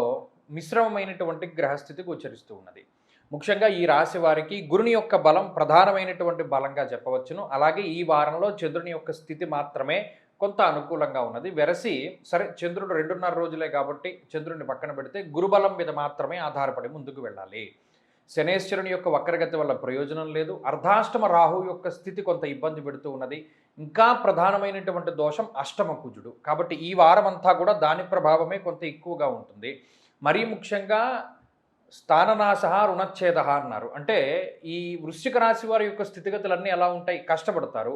మిశ్రమమైనటువంటి గ్రహస్థితి గోచరిస్తూ ఉన్నది. ముఖ్యంగా ఈ రాశి వారికి గురుని యొక్క బలం ప్రధానమైనటువంటి బలంగా చెప్పవచ్చును. అలాగే ఈ వారంలో చంద్రుని యొక్క స్థితి మాత్రమే కొంత అనుకూలంగా ఉన్నది. వెరసి సరే చంద్రుడు 2.5 రోజులే కాబట్టి చంద్రుడిని పక్కన పెడితే గురుబలం మీద మాత్రమే ఆధారపడి ముందుకు వెళ్ళాలి. శనేశ్వరుని యొక్క వక్రగతి వల్ల ప్రయోజనం లేదు. అర్ధాష్టమ రాహు యొక్క స్థితి కొంత ఇబ్బంది పెడుతూ ఉన్నది. ఇంకా ప్రధానమైనటువంటి దోషం అష్టమ కుజుడు. కాబట్టి ఈ వారం అంతా కూడా దాని ప్రభావమే కొంత ఎక్కువగా ఉంటుంది. మరీ ముఖ్యంగా స్థాననాశ రుణచ్ఛేద అన్నారు. అంటే ఈ వృశ్చిక రాశి వారి యొక్క స్థితిగతులన్నీ ఎలా ఉంటాయి? కష్టపడతారు,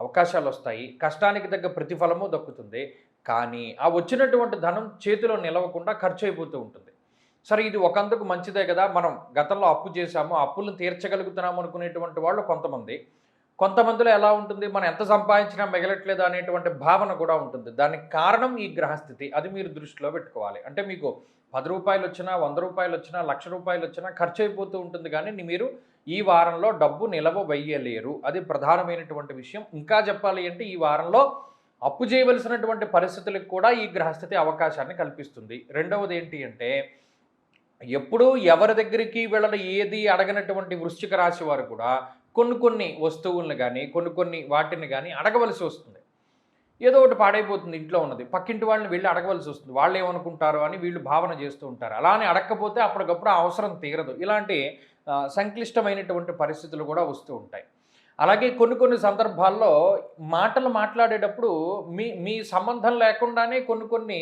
అవకాశాలు వస్తాయి, కష్టానికి తగ్గ ప్రతిఫలము దక్కుతుంది. కానీ ఆ వచ్చినటువంటి ధనం చేతిలో నిలవకుండా ఖర్చు అయిపోతూ ఉంటుంది. సరే ఇది ఒకందుకు మంచిదే కదా, మనం గతంలో అప్పు చేశాము, అప్పులను తీర్చగలుగుతున్నాము అనుకునేటువంటి వాళ్ళు కొంతమందిలో ఎలా ఉంటుంది, మనం ఎంత సంపాదించినా మిగలట్లేదు అనేటువంటి భావన కూడా ఉంటుంది. దానికి కారణం ఈ గ్రహస్థితి. అది మీరు దృష్టిలో పెట్టుకోవాలి. అంటే మీకు 10 రూపాయలు వచ్చినా, 100 రూపాయలు వచ్చినా, 1,00,000 రూపాయలు వచ్చినా ఖర్చు అయిపోతూ ఉంటుంది. కానీ మీరు ఈ వారంలో డబ్బు నిలవ వెయ్యలేరు. అది ప్రధానమైనటువంటి విషయం. ఇంకా చెప్పాలి అంటే ఈ వారంలో అప్పు చేయవలసినటువంటి పరిస్థితులకు కూడా ఈ గ్రహస్థితి అవకాశాన్ని కల్పిస్తుంది. రెండవది ఏంటి అంటే ఎప్పుడూ ఎవరి దగ్గరికి వెళ్ళని ఏది అడగనటువంటి వృశ్చిక రాశి వారు కూడా కొన్ని వస్తువులను కానీ కొన్ని వాటిని కానీ అడగవలసి వస్తుంది. ఏదో ఒకటి పాడైపోతుంది ఇంట్లో ఉన్నది, పక్కింటి వాళ్ళని వెళ్ళి అడగవలసి వస్తుంది. వాళ్ళు ఏమనుకుంటారో అని వీళ్ళు భావన చేస్తూ ఉంటారు. అలానే అడగకపోతే అప్పటికప్పుడు అవసరం తీరదు. ఇలాంటి సంక్లిష్టమైనటువంటి పరిస్థితులు కూడా వస్తూ ఉంటాయి. అలాగే కొన్ని సందర్భాల్లో మాటలు మాట్లాడేటప్పుడు మీ సంబంధం లేకుండానే కొన్ని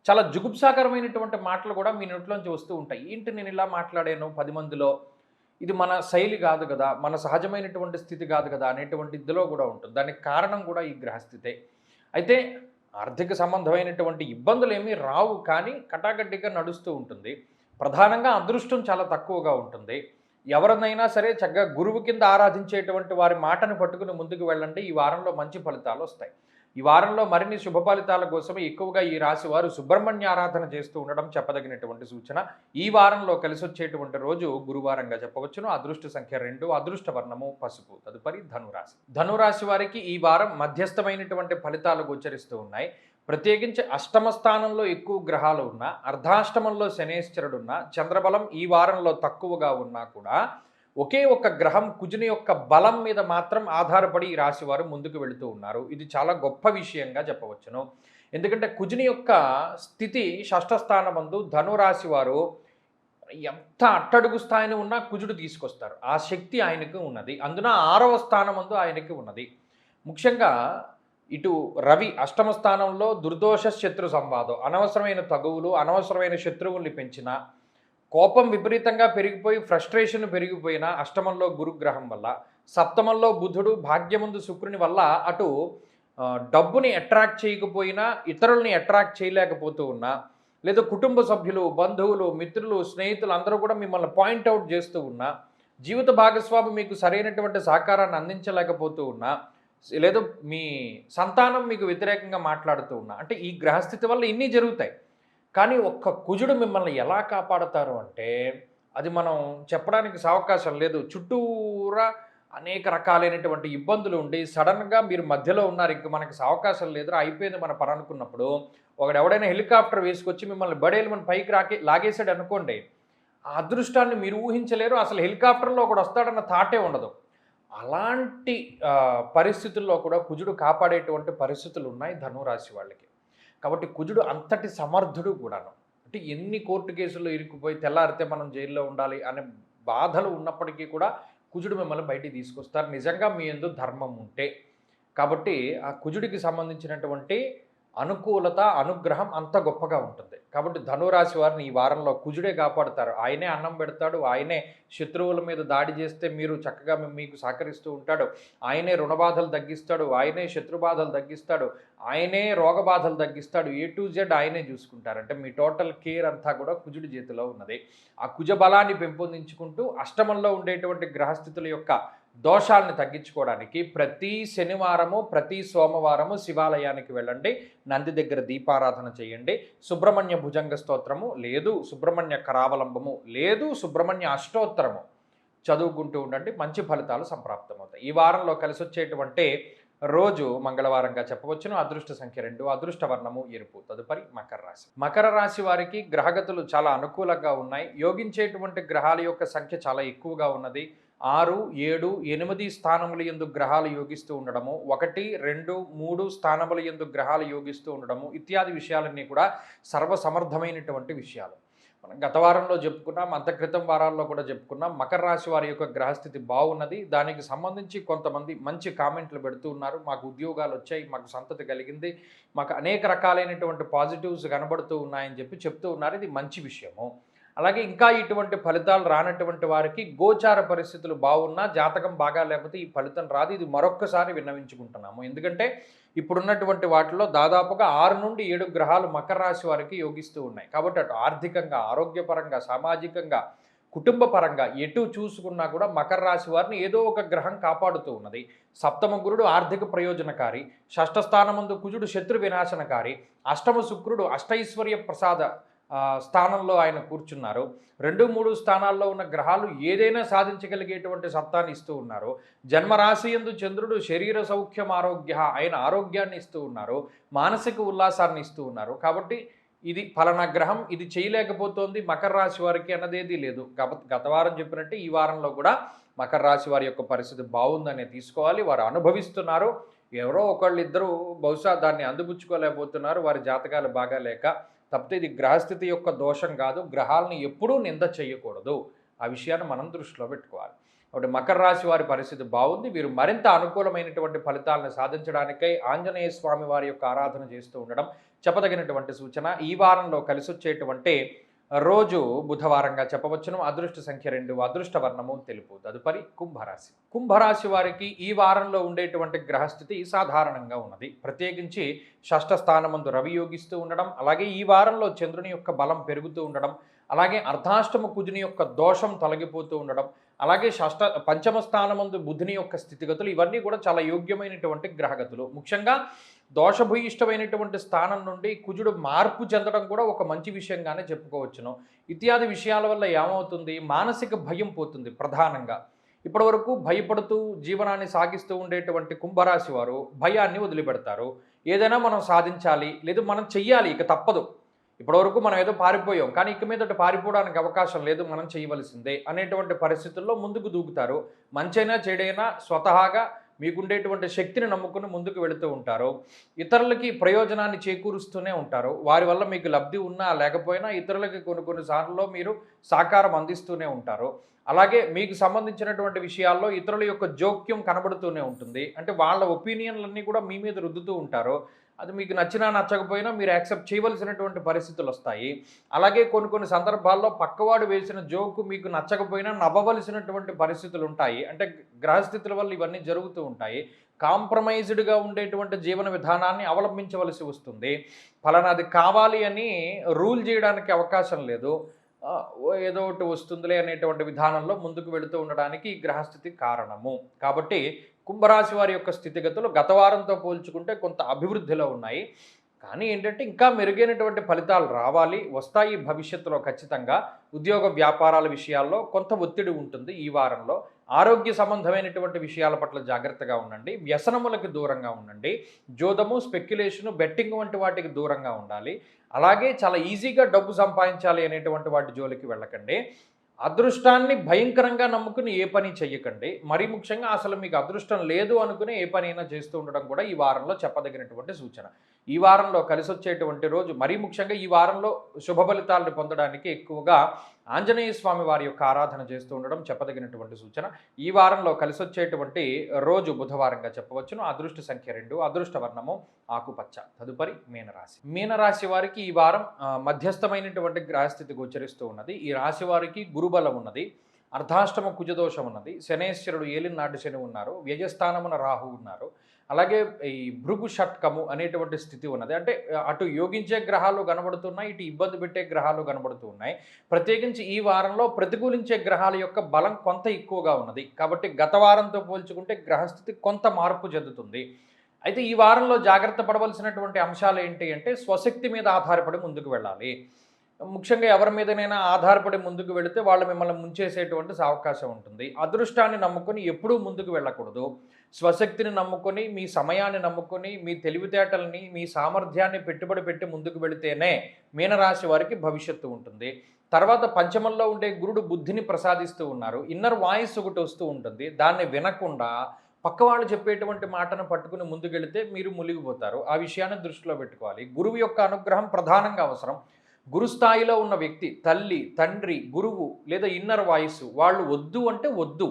చాలా జుగుప్సాకరమైనటువంటి మాటలు కూడా మీ నోట్లోంచి వస్తూ ఉంటాయి. ఏంటి నేను ఇలా మాట్లాడాను 10 మందిలో, ఇది మన శైలి కాదు కదా, మన సహజమైనటువంటి స్థితి కాదు కదా అనేటువంటి ఇదిలో కూడా ఉంటుంది. దానికి కారణం కూడా ఈ గ్రహస్థితే. అయితే ఆర్థిక సంబంధమైనటువంటి ఇబ్బందులేమీ రావు, కానీ కటాకట్టిగా నడుస్తూ ఉంటుంది. ప్రధానంగా అదృష్టం చాలా తక్కువగా ఉంటుంది. ఎవరినైనా సరే చక్కగా గురువు కింద ఆరాధించేటువంటి వారి మాటను పట్టుకుని ముందుకు వెళ్ళండి. ఈ వారంలో మంచి ఫలితాలు వస్తాయి. ఈ వారంలో మరిన్ని శుభ ఫలితాల కోసం ఎక్కువగా ఈ రాశి వారు సుబ్రహ్మణ్య ఆరాధన చేస్తూ ఉండడం చెప్పదగినటువంటి సూచన. ఈ వారంలో కలిసొచ్చేటువంటి రోజు గురువారంగా చెప్పవచ్చును. అదృష్ట సంఖ్య 2, అదృష్ట వర్ణము పసుపు. తదుపరి ధనురాశి. ధనురాశి వారికి ఈ వారం మధ్యస్థమైనటువంటి ఫలితాలు గోచరిస్తూ ఉన్నాయి. ప్రత్యేకించి అష్టమ స్థానంలో ఎక్కువ గ్రహాలు ఉన్నా, అర్ధాష్టమంలో శనేశ్వరుడున్నా, చంద్రబలం ఈ వారంలో తక్కువగా ఉన్నా కూడా ఒకే ఒక్క గ్రహం కుజుని యొక్క బలం మీద మాత్రం ఆధారపడి ఈ రాశి వారు ముందుకు వెళుతూ ఉన్నారు. ఇది చాలా గొప్ప విషయంగా చెప్పవచ్చును. ఎందుకంటే కుజుని యొక్క స్థితి షష్ఠ స్థానమందు ధనురాశి వారు ఎంత అట్టడుగు స్థాయిని ఉన్నా కుజుడు తీసుకొస్తారు. ఆ శక్తి ఆయనకు ఉన్నది. అందున 6వ స్థానమందు ఆయనకి ఉన్నది. ముఖ్యంగా ఇటు రవి అష్టమ స్థానంలో దుర్దోష శత్రు సంవాదం, అనవసరమైన తగువులు, అనవసరమైన శత్రువుల్ని పెంచిన, కోపం విపరీతంగా పెరిగిపోయి ఫ్రస్ట్రేషన్ పెరిగిపోయిన అష్టమంలో గురుగ్రహం వల్ల, సప్తమంలో బుధుడు భాగ్యముందు శుక్రుని వల్ల అటు డబ్బుని అట్రాక్ట్ చేయకపోయినా, ఇతరుల్ని అట్రాక్ట్ చేయలేకపోతూ ఉన్నా, లేదా కుటుంబ సభ్యులు, బంధువులు, మిత్రులు, స్నేహితులు అందరూ కూడా మిమ్మల్ని పాయింట్అవుట్ చేస్తూ ఉన్నా, జీవిత భాగస్వామి మీకు సరైనటువంటి సహకారాన్ని అందించలేకపోతూ ఉన్నా, లేదా మీ సంతానం మీకు వ్యతిరేకంగా మాట్లాడుతూ ఉన్నా, అంటే ఈ గ్రహస్థితి వల్ల ఇన్ని జరుగుతాయి. కానీ ఒక్క కుజుడు మిమ్మల్ని ఎలా కాపాడతారు అంటే అది మనం చెప్పడానికి అవకాశం లేదు. చుట్టూరా అనేక రకాలైనటువంటి ఇబ్బందులు ఉండి సడన్గా మీరు మధ్యలో ఉన్నారు, ఇంక మనకి అవకాశం లేదు, అయిపోయింది మన పని అనుకున్నప్పుడు ఎవడైనా హెలికాప్టర్ వేసుకొచ్చి మిమ్మల్ని బడేలు పైకి లాగేసాడు అనుకోండి, ఆ అదృష్టాన్ని మీరు ఊహించలేరు. అసలు హెలికాప్టర్లో ఒకడు వస్తాడన్న థాటే ఉండదు. అలాంటి పరిస్థితుల్లో కూడా కుజుడు కాపాడేటువంటి పరిస్థితులు ఉన్నాయి ధనురాశి వాళ్ళకి. కాబట్టి కుజుడు అంతటి సమర్థుడు కూడాను. అంటే ఎన్ని కోర్టు కేసుల్లో ఇరుక్కుపోయి తెల్లారితే మనం జైల్లో ఉండాలి అనే బాధలు ఉన్నప్పటికీ కూడా కుజుడు మిమ్మల్ని బయటికి తీసుకొస్తారు, నిజంగా మీ యందు ధర్మం ఉంటే. కాబట్టి ఆ కుజుడికి సంబంధించినటువంటి అనుకూలత, అనుగ్రహం అంత గొప్పగా ఉంటుంది. కాబట్టి ధనురాశి వారిని ఈ వారంలో కుజుడే కాపాడుతారు. ఆయనే అన్నం పెడతాడు, ఆయనే శత్రువుల మీద దాడి చేస్తే మీరు చక్కగా మీకు సహకరిస్తూ ఉంటాడు, ఆయనే రుణబాధలు తగ్గిస్తాడు, ఆయనే శత్రుబాధలు తగ్గిస్తాడు, ఆయనే రోగబాధలు తగ్గిస్తాడు. A to Z ఆయనే చూసుకుంటారు. అంటే మీ టోటల్ కేర్ అంతా కూడా కుజుడి చేతిలో ఉన్నది. ఆ కుజ బలాన్ని పెంపొందించుకుంటూ అష్టమంలో ఉండేటువంటి గ్రహస్థితుల యొక్క దోషాలను తగ్గించుకోవడానికి ప్రతి శనివారము, ప్రతి సోమవారము శివాలయానికి వెళ్ళండి, నంది దగ్గర దీపారాధన చేయండి, సుబ్రహ్మణ్య భుజంగ స్తోత్రము లేదు, సుబ్రహ్మణ్య కరావలంబము లేదు, సుబ్రహ్మణ్య అష్టోత్తరము చదువుకుంటూ ఉండండి. మంచి ఫలితాలు సంప్రాప్తమవుతాయి. ఈ వారంలో కలిసి వచ్చేటువంటి రోజు మంగళవారంగా చెప్పవచ్చును. అదృష్ట సంఖ్య 2, అదృష్ట వర్ణము ఎరుపు. తదుపరి మకర రాశి. మకర రాశి వారికి గ్రహగతులు చాలా అనుకూలంగా ఉన్నాయి. యోగించేటువంటి గ్రహాల యొక్క సంఖ్య చాలా ఎక్కువగా ఉన్నది. 6, 7, 8 స్థానముల యందు గ్రహాలు యోగిస్తూ ఉండడము, 1, 2, 3 స్థానముల యందు గ్రహాలు యోగిస్తూ ఉండడము ఇత్యాది విషయాలన్నీ కూడా సర్వసమర్థమైనటువంటి విషయాలు. మనం గత వారంలో చెప్పుకున్నాం, అంత క్రితం వారాల్లో కూడా చెప్పుకున్నాం. మకర రాశి వారి యొక్క గ్రహస్థితి బాగున్నది. దానికి సంబంధించి కొంతమంది మంచి కామెంట్లు పెడుతూ ఉన్నారు. మాకు ఉద్యోగాలు వచ్చాయి, మాకు సంతతి కలిగింది, మాకు అనేక రకాలైనటువంటి పాజిటివ్స్ కనబడుతూ ఉన్నాయని చెప్తూ ఉన్నారు. ఇది మంచి విషయము. అలాగే ఇంకా ఇటువంటి ఫలితాలు రానటువంటి వారికి గోచార పరిస్థితులు బాగున్నా, జాతకం బాగా లేకపోతే ఈ ఫలితం రాదు. ఇది మరొక్కసారి విన్నవించుకుంటున్నాము. ఎందుకంటే ఇప్పుడున్నటువంటి వాటిలో దాదాపుగా 6 నుండి 7 గ్రహాలు మకర రాశి వారికి యోగిస్తూ ఉన్నాయి. కాబట్టి అటు ఆర్థికంగా, ఆరోగ్యపరంగా, సామాజికంగా, కుటుంబ పరంగా ఎటు చూసుకున్నా కూడా మకర రాశి వారిని ఏదో ఒక గ్రహం కాపాడుతూ ఉన్నది. సప్తమ గురుడు ఆర్థిక ప్రయోజనకారి, షష్ఠ స్థానమందు కుజుడు శత్రు వినాశనకారి, అష్టమ శుక్రుడు అష్టైశ్వర్య ప్రసాద స్థానంలో ఆయన కూర్చున్నారు. 2, 3 స్థానాల్లో ఉన్న గ్రహాలు ఏదైనా సాధించగలిగేటువంటి సత్తాన్ని ఇస్తూ ఉన్నారు. జన్మరాశి యందు చంద్రుడు శరీర సౌఖ్యం ఆరోగ్య, ఆయన ఆరోగ్యాన్ని ఇస్తూ ఉన్నారు, మానసిక ఉల్లాసాన్ని ఇస్తూ ఉన్నారు. కాబట్టి ఇది ఫలానా గ్రహం ఇది చేయలేకపోతోంది మకర రాశి వారికి అన్నదేదీ లేదు. కాబట్టి గత వారం చెప్పినట్టే ఈ వారంలో కూడా మకర రాశి వారి యొక్క పరిస్థితి బాగుందనే తీసుకోవాలి. వారు అనుభవిస్తున్నారు. ఎవరో ఒకళ్ళిద్దరూ బహుశా దాన్ని అందిపుచ్చుకోలేకపోతున్నారు, వారి జాతకాలు బాగా లేక. తప్పితే ఇది గ్రహస్థితి యొక్క దోషం కాదు. గ్రహాలను ఎప్పుడూ నింద చేయకూడదు. ఆ విషయాన్ని మనం దృష్టిలో పెట్టుకోవాలి. కాబట్టి మకర రాశి వారి పరిస్థితి బాగుంది. వీరు మరింత అనుకూలమైనటువంటి ఫలితాలను సాధించడానికై ఆంజనేయ స్వామి వారి యొక్క ఆరాధన చేస్తూ ఉండడం చెప్పదగినటువంటి సూచన. ఈ వారంలో కలిసొచ్చేటువంటి రోజు బుధవారంగా చెప్పవచ్చును. అదృష్ట సంఖ్య 2, అదృష్ట వర్ణము తెలుపు. తదుపరి కుంభరాశి. కుంభరాశి వారికి ఈ వారంలో ఉండేటువంటి గ్రహస్థితి సాధారణంగా ఉన్నది. ప్రత్యేకించి షష్ఠ స్థానమందు రవి యోగిస్తూ ఉండడం, అలాగే ఈ వారంలో చంద్రుని యొక్క బలం పెరుగుతూ ఉండడం, అలాగే అర్ధాష్టమ కుజుని యొక్క దోషం తొలగిపోతూ ఉండడం, అలాగే పంచమ స్థానమందు బుధుని యొక్క స్థితిగతులు, ఇవన్నీ కూడా చాలా యోగ్యమైనటువంటి గ్రహగతులు. ముఖ్యంగా దోషభూయిష్టమైనటువంటి స్థానం నుండి కుజుడు మార్పు చెందడం కూడా ఒక మంచి విషయంగానే చెప్పుకోవచ్చును. ఇత్యాది విషయాల వల్ల ఏమవుతుంది, మానసిక భయం పోతుంది. ప్రధానంగా ఇప్పటివరకు భయపడుతూ జీవనాన్ని సాగిస్తూ ఉండేటువంటి కుంభరాశి వారు భయాన్ని వదిలిపెడతారు. ఏదైనా మనం సాధించాలి, లేదు మనం చెయ్యాలి, ఇక తప్పదు. ఇప్పటివరకు మనం ఏదో పారిపోయాం, కానీ ఇక మీదట పారిపోవడానికి అవకాశం లేదు, మనం చేయవలసిందే అనేటువంటి పరిస్థితుల్లో ముందుకు దూకుతారు. మంచైనా చెడైనా స్వతహాగా మీకుండేటువంటి శక్తిని నమ్ముకుని ముందుకు వెళుతూ ఉంటారు. ఇతరులకి ప్రయోజనాన్ని చేకూరుస్తూనే ఉంటారు. వారి వల్ల మీకు లబ్ధి ఉన్నా లేకపోయినా ఇతరులకి కొన్నిసార్లు మీరు సహకారం అందిస్తూనే ఉంటారు. అలాగే మీకు సంబంధించినటువంటి విషయాల్లో ఇతరుల యొక్క జోక్యం కనబడుతూనే ఉంటుంది. అంటే వాళ్ళ ఒపీనియన్లన్నీ కూడా మీ మీద రుద్దుతూ ఉంటారు. అది మీకు నచ్చినా నచ్చకపోయినా మీరు యాక్సెప్ట్ చేయవలసినటువంటి పరిస్థితులు వస్తాయి. అలాగే కొన్ని సందర్భాల్లో పక్కవాడు వేసిన జోకు మీకు నచ్చకపోయినా నవ్వవలసినటువంటి పరిస్థితులు ఉంటాయి. అంటే గ్రహస్థితుల వల్ల ఇవన్నీ జరుగుతూ ఉంటాయి. కాంప్రమైజ్డ్గా ఉండేటువంటి జీవన విధానాన్ని అవలంబించవలసి వస్తుంది. ఫలానాది కావాలి అని రూల్ చేయడానికి అవకాశం లేదు. ఏదో ఒకటి వస్తుందిలే అనేటువంటి విధానంలో ముందుకు వెళుతూ ఉండడానికి ఈ గ్రహస్థితి కారణము. కాబట్టి కుంభరాశి వారి యొక్క స్థితిగతులు గత వారంతో పోల్చుకుంటే కొంత అభివృద్ధిలో ఉన్నాయి. కానీ ఏంటంటే ఇంకా మెరుగైనటువంటి ఫలితాలు రావాలి, వస్తాయి భవిష్యత్తులో ఖచ్చితంగా. ఉద్యోగ వ్యాపారాల విషయాల్లో కొంత ఒత్తిడి ఉంటుంది ఈ వారంలో. ఆరోగ్య సంబంధమైనటువంటి విషయాల పట్ల జాగ్రత్తగా ఉండండి. వ్యసనములకు దూరంగా ఉండండి. జోదము, స్పెక్యులేషను, బెట్టింగ్ వంటి వాటికి దూరంగా ఉండాలి. అలాగే చాలా ఈజీగా డబ్బు సంపాదించాలి అనేటువంటి వాటి జోలికి వెళ్ళకండి. అదృష్టాన్ని భయంకరంగా నమ్ముకుని ఏ పని చెయ్యకండి. మరీ ముఖ్యంగా అసలు మీకు అదృష్టం లేదు అనుకుని ఏ పని అయినా చేస్తూ ఉండడం కూడా ఈ వారంలో చెప్పదగినటువంటి సూచన. ఈ వారంలో కలిసొచ్చేటువంటి రోజు, మరీ ముఖ్యంగా ఈ వారంలో శుభ ఫలితాలను పొందడానికి ఎక్కువగా ఆంజనేయ స్వామి వారి యొక్క ఆరాధన చేస్తూ ఉండడం చెప్పదగినటువంటి సూచన. ఈ వారంలో కలిసొచ్చేటువంటి రోజు బుధవారంగా చెప్పవచ్చును. అదృష్ట సంఖ్య 2, అదృష్ట వర్ణము ఆకుపచ్చ. తదుపరి మీనరాశి. మీనరాశి వారికి ఈ వారం మధ్యస్థమైనటువంటి గ్రహస్థితి గోచరిస్తూ ఉన్నది. ఈ రాశి వారికి గురుబలం ఉన్నది, అర్ధాష్టమ కుజదోషం ఉన్నది, శనేశ్వరుడు ఏలినాడు శని ఉన్నారు, వ్యయస్థానమున రాహు ఉన్నారు, అలాగే ఈ భృగు షట్కము అనేటువంటి స్థితి ఉన్నది. అంటే అటు యోగించే గ్రహాలు కనబడుతున్నాయి, ఇటు ఇబ్బంది పెట్టే గ్రహాలు కనబడుతూ ఉన్నాయి. ప్రత్యేకించి ఈ వారంలో ప్రతికూలించే గ్రహాల యొక్క బలం కొంత ఎక్కువగా ఉన్నది. కాబట్టి గత వారంతో పోల్చుకుంటే గ్రహస్థితి కొంత మార్పు చెందుతుంది. అయితే ఈ వారంలో జాగ్రత్త పడవలసినటువంటి అంశాలు ఏంటి అంటే, స్వశక్తి మీద ఆధారపడి ముందుకు వెళ్ళాలి. ముఖ్యంగా ఎవరి మీదనైనా ఆధారపడి ముందుకు వెళితే వాళ్ళు మిమ్మల్ని ముంచేసేటువంటి అవకాశం ఉంటుంది. అదృష్టాన్ని నమ్ముకొని ఎప్పుడూ ముందుకు వెళ్ళకూడదు. స్వశక్తిని నమ్ముకొని, మీ సమయాన్ని నమ్ముకొని, మీ తెలివితేటల్ని, మీ సామర్థ్యాన్ని పెట్టుబడి పెట్టి ముందుకు వెళితేనే మీనరాశి వారికి భవిష్యత్తు ఉంటుంది. తర్వాత పంచమంలో ఉండే గురుడు బుద్ధిని ప్రసాదిస్తూ ఉన్నారు. ఇన్నర్ వాయిస్ ఒకటి వస్తూ ఉంటుంది. దాన్ని వినకుండా పక్కవాళ్ళు చెప్పేటువంటి మాటను పట్టుకుని ముందుకెళితే మీరు మునిగిపోతారు. ఆ విషయాన్ని దృష్టిలో పెట్టుకోవాలి. గురువు యొక్క అనుగ్రహం ప్రధానంగా అవసరం. గురుస్థాయిలో ఉన్న వ్యక్తి, తల్లి, తండ్రి, గురువు లేదా ఇన్నర్ వాయిస్, వాళ్ళు వద్దు అంటే వద్దు,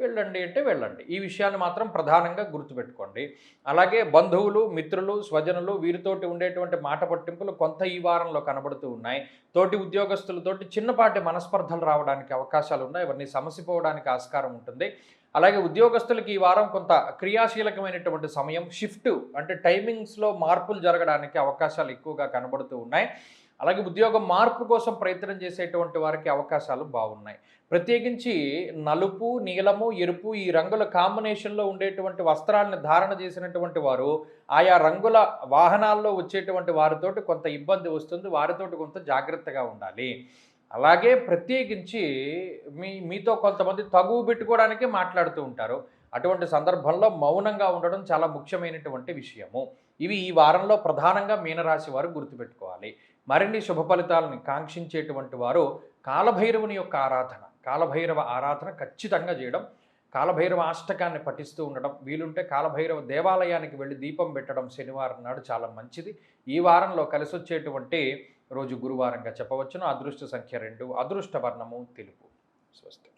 వెళ్ళండి అంటే వెళ్ళండి. ఈ విషయాన్ని మాత్రం ప్రధానంగా గుర్తుపెట్టుకోండి. అలాగే బంధువులు, మిత్రులు, స్వజనులు, వీరితోటి ఉండేటువంటి మాట పట్టింపులు కొంత ఈ వారంలో కనబడుతూ ఉన్నాయి. తోటి ఉద్యోగస్తులతోటి చిన్నపాటి మనస్పర్ధలు రావడానికి అవకాశాలు ఉన్నాయి. ఇవన్నీ సమసిపోవడానికి ఆస్కారం ఉంటుంది. అలాగే ఉద్యోగస్తులకి ఈ వారం కొంత క్రియాశీలకమైనటువంటి సమయం, షిఫ్ట్ అంటే టైమింగ్స్లో మార్పులు జరగడానికి అవకాశాలు ఎక్కువగా కనబడుతూ ఉన్నాయి. అలాగే ఉద్యోగం మార్పు కోసం ప్రయత్నం చేసేటువంటి వారికి అవకాశాలు బాగున్నాయి. ప్రత్యేకించి నలుపు, నీలము, ఎరుపు ఈ రంగుల కాంబినేషన్లో ఉండేటువంటి వస్త్రాలను ధారణ చేసినటువంటి వారు ఆయా రంగుల వాహనాల్లో వచ్చేటువంటి వారితోటి కొంత ఇబ్బంది వస్తుంది. వారితోటి కొంత జాగ్రత్తగా ఉండాలి. అలాగే ప్రత్యేకించి మీతో కొంతమంది తగువు పెట్టుకోవడానికే మాట్లాడుతూ ఉంటారు. అటువంటి సందర్భంలో మౌనంగా ఉండడం చాలా ముఖ్యమైనటువంటి విషయము. ఇవి ఈ వారంలో ప్రధానంగా మీనరాశి వారు గుర్తుపెట్టుకోవాలి. మరిన్ని శుభ ఫలితాలను కాంక్షించేటువంటి వారు కాలభైరవుని యొక్క ఆరాధన, కాలభైరవ ఆరాధన ఖచ్చితంగా చేయడం, కాలభైరవ అష్టకాన్ని పఠిస్తూ ఉండడం, వీలుంటే కాలభైరవ దేవాలయానికి వెళ్ళి దీపం పెట్టడం శనివారం నాడు చాలా మంచిది. ఈ వారంలో కలిసొచ్చేటువంటి రోజు గురువారంగా చెప్పవచ్చును. అదృష్ట సంఖ్య 2, అదృష్ట వర్ణము తెలుపు. స్వస్తి.